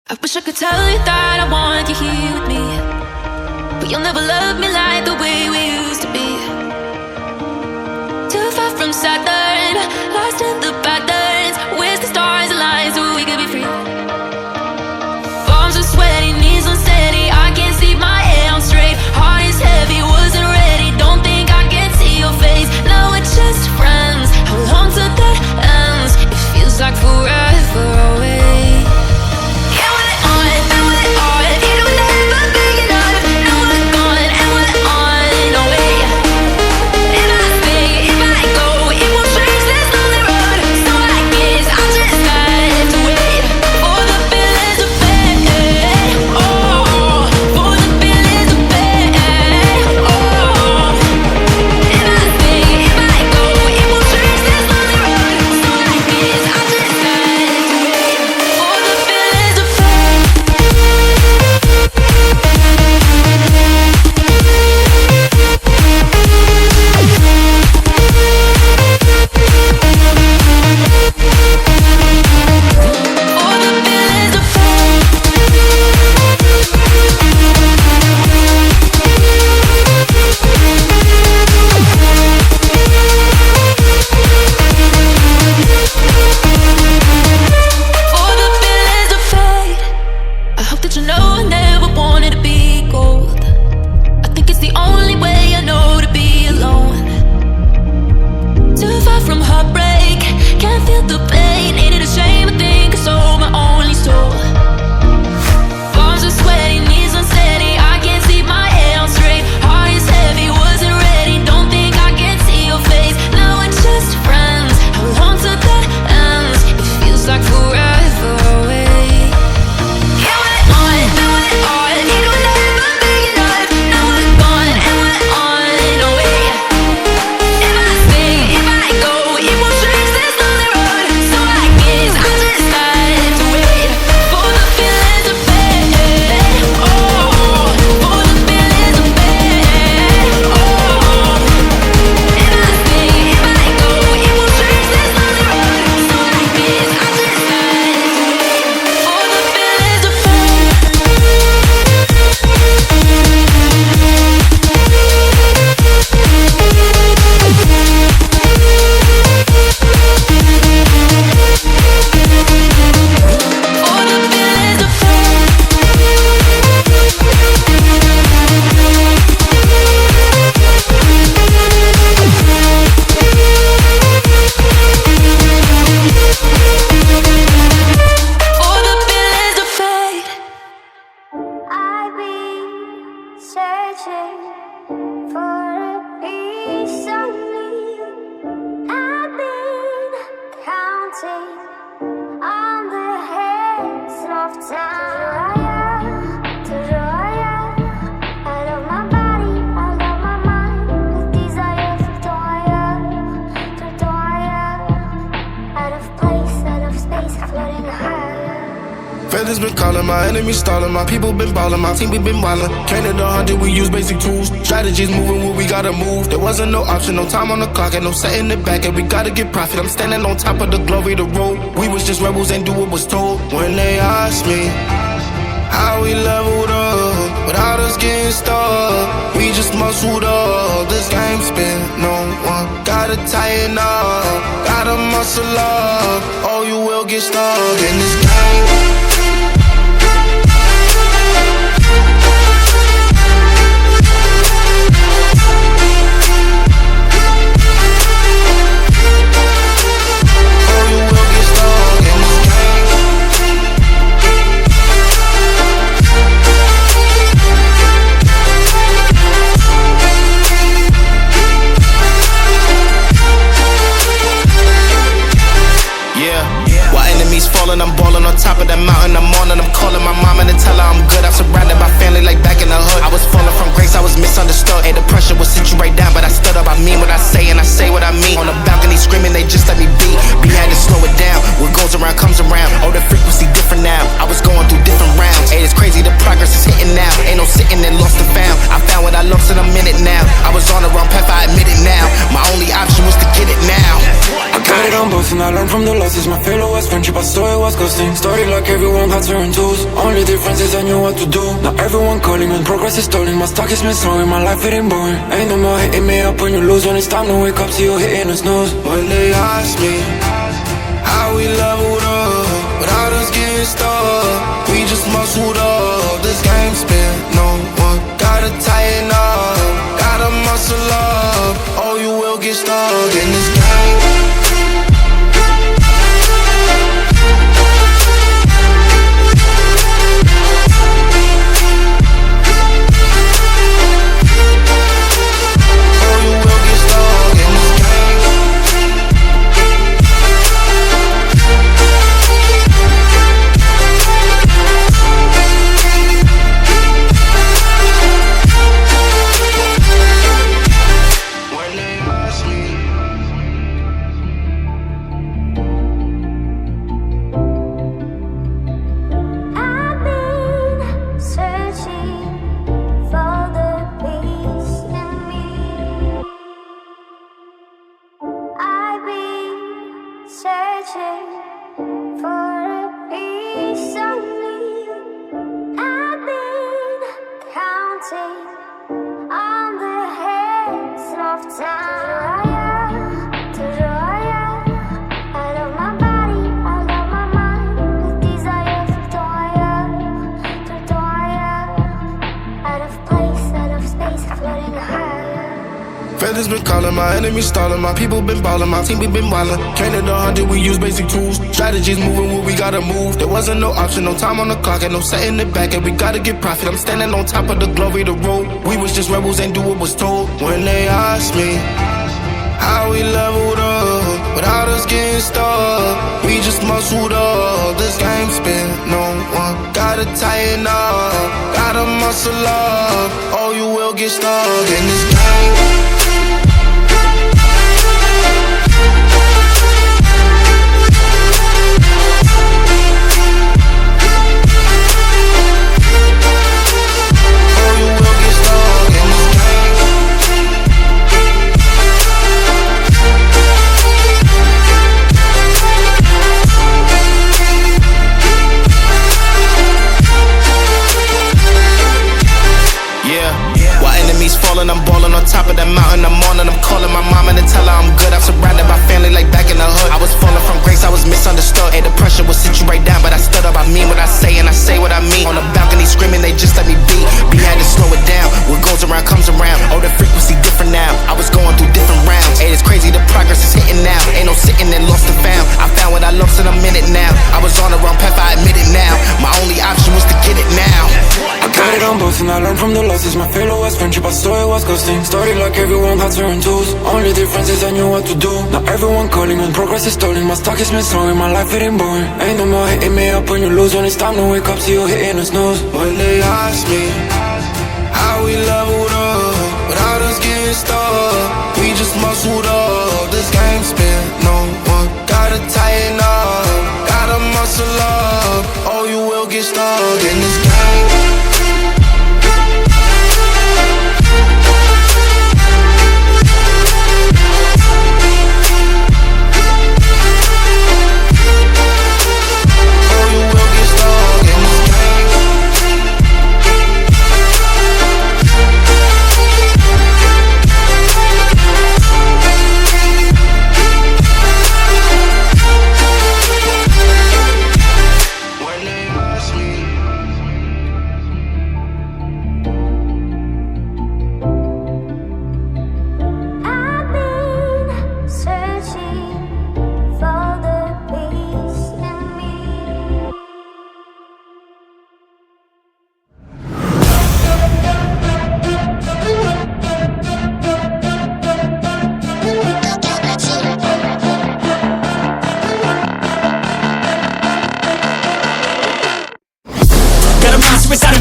I wish I could tell you that I want you here with me, but you'll never love me like the way we used to be. Too far from Saturn, lost in the patterns. Wish the stars aligned so we could be free. Palms are sweaty, knees unsteady. I can't see my head on straight. Heart is heavy, wasn't ready. Don't think I can see your face. Now we're just friends. How long till that ends? It feels like forever away. Feathers been calling, my enemies stalling, my people been ballin', my team we been wildin'. Counted 100, we use basic tools. Strategies moving where we gotta move. There wasn't no option, no time on the clock, and no setting it back, and we gotta get profit. I'm standing on top of the glory, the road. We was just rebels and do what was told. When they asked me how we leveled up, without us getting stuck, we just muscled up. This game spin, no one gotta tighten up, gotta muscle up, or you will get stuck in this game. I'm ballin' on top of that mountain, I'm on and I'm calling my mama to tell her I'm good. I'm surrounded by family like back in the hood. I was falling from grace, I was misunderstood. Hey, the pressure would sit you right down, but I stood up. I mean what I say and I say what I mean. On the balcony screaming, they just let me be. We had to slow it down, what goes around comes around. Oh, the frequency different now, I was going through different rounds. Hey, it's crazy, the progress is hitting now. Ain't no sitting and lost and found. I found what I lost in a minute now. I was on the wrong path, I admit it now. My only option was to get it now. I got it on both and I learned from the losses. My failure was friendship, I thought it was ghosting. Started like everyone had certain tools. difference is I knew what to do. Now everyone calling when progress is stalling. My stock is been slowing, my life it ain't boring. Ain't no more hitting me up when you lose. When it's time to wake up, see you hitting the snooze. When they ask me how we leveled up without us getting stuck, we just muscled up. This game spin, no one gotta tighten up, gotta muscle up, or you will get stuck in this game. Feathers been calling, my enemies stalling, my people been balling, my team we been wildin'. Counted 100, we use basic tools. Strategies moving where we gotta move. There wasn't no option, no time on the clock, and no setting it back, and we gotta get profit. I'm standing on top of the glory, the road. We was just rebels and do what was told. When they asked me how we leveled up without us getting stuck, we just muscled up. This game spin, no one gotta tighten up, gotta muscle up, or you will get stuck in this game. I'm ballin' on top of that mountain, I'm on and I'm calling my mama to tell her I'm good. I'm surrounded by family like back in the hood. I was falling from grace, I was misunderstood. Hey, the pressure will sit you right down, but I stood up. I mean what I say and I say what I mean. On the balcony screaming, they just let me be. We had to slow it down, what goes around comes around. Oh, the frequency different now, I was going through different rounds. Hey, it's crazy, the progress is hitting now. Ain't no sitting and lost and found. I found what I lost in a minute now. I was on the wrong path, I admit it now. My only option was to get it now. I got it on both and I learned from the losses. My failure was friendship, I saw it was ghosting. Started like everyone had certain tools. Only difference is I knew what to do. Now everyone calling when progress is stalling. My stock is been slowing, my life it ain't boring. Ain't no more hitting me up when you lose. When it's time to wake up, see you hitting the snooze. When they ask me how we leveled up without us getting stuck, we just muscled up. This game spin, no one gotta tighten up, gotta muscle up, or you will get stuck in this game.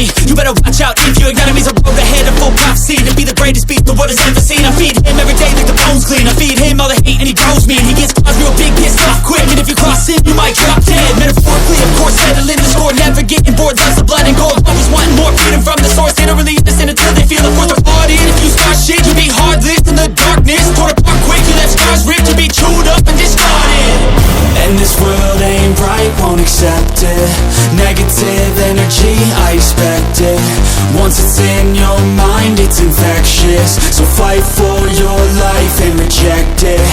You better watch out if your enemy's a road ahead of full prophecy. To be the greatest beast the world has ever seen. I feed him every day like the bones clean. I feed him all the hate and he grows me. And he gets cause real big, gets off quick. And if you cross him, you might drop dead. Metaphorically, of course, settling the score. Never getting bored, lots of blood and gore. Always wanting more freedom from the source. They don't really understand until they feel it. Forced apart in. If you start shit, you be heartless in the darkness. Torn apart quick, you left scars ripped. You be chewed up and discarded. And this world ain't right, won't accept it. Negative energy in your mind, it's infectious. So fight for your life and reject it.